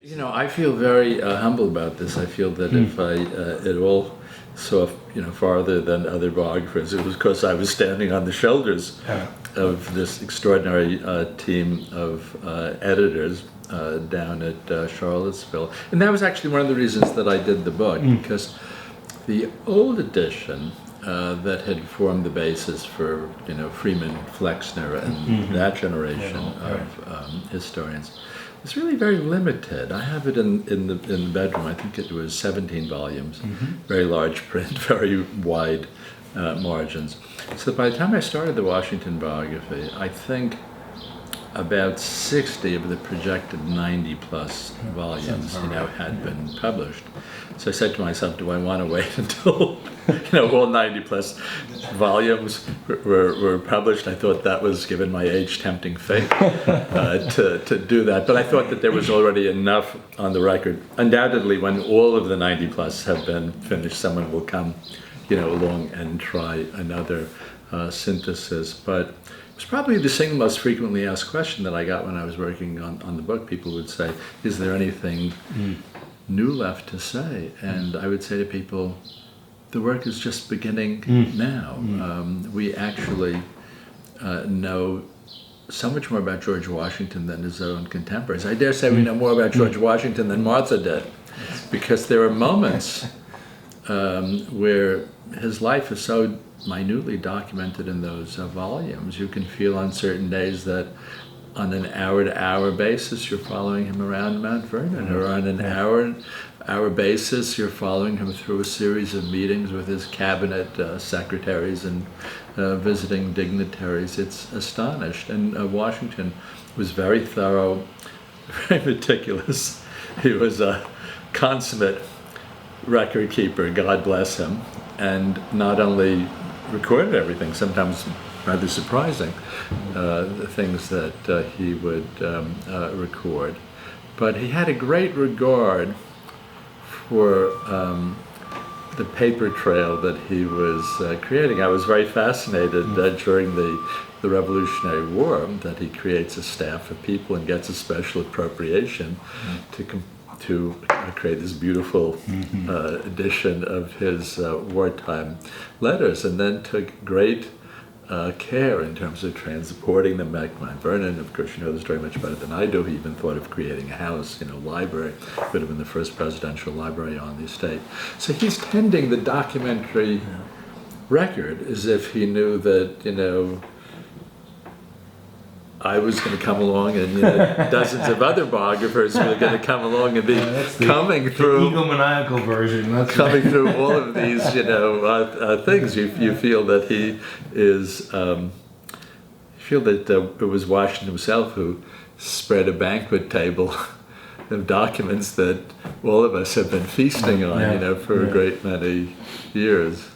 You know, I feel very humble about this. I feel that if I at all saw, farther than other biographers, it was because I was standing on the shoulders of this extraordinary team of editors down at Charlottesville. And that was actually one of the reasons that I did the book, because the old edition that had formed the basis for, Freeman, Flexner, and that generation of historians, it's really very limited. I have it in the bedroom. I think it was 17 volumes, very large print, very wide margins. So by the time I started the Washington biography, I think about 60 of the projected 90 plus volumes, had been published. So I said to myself, do I want to wait until, all 90 plus volumes were published? I thought that was, given my age, tempting fate to do that. But I thought that there was already enough on the record. Undoubtedly, when all of the 90 plus have been finished, someone will come, along and try another synthesis. But it's probably the single most frequently asked question that I got when I was working on the book. People would say, is there anything new left to say? And I would say to people, the work is just beginning now. We actually know so much more about George Washington than his own contemporaries. I dare say we know more about George Washington than Martha did, because there are moments where his life is so minutely documented in those volumes. You can feel on certain days that on an hour-to-hour basis you're following him around Mount Vernon, or on an hour basis you're following him through a series of meetings with his cabinet secretaries and visiting dignitaries. It's astonished. And Washington was very thorough, very meticulous. He was a consummate record keeper, God bless him, and not only recorded everything, sometimes rather surprising things that he would record, but he had a great regard for the paper trail that he was creating. I was very fascinated during the Revolutionary War that he creates a staff of people and gets a special appropriation to create this beautiful edition of his wartime letters, and then took great care in terms of transporting them back to Mount Vernon. Of course, you know this very much better than I do. He even thought of creating a house, library. Would have been the first presidential library on the estate. So he's tending the documentary record as if he knew that, I was going to come along, and dozens of other biographers were going to come along and be coming through. The egomaniacal version. That's coming through all of these, things. You feel that he is. You feel that it was Washington himself who spread a banquet table of documents that all of us have been feasting on, for a great many years.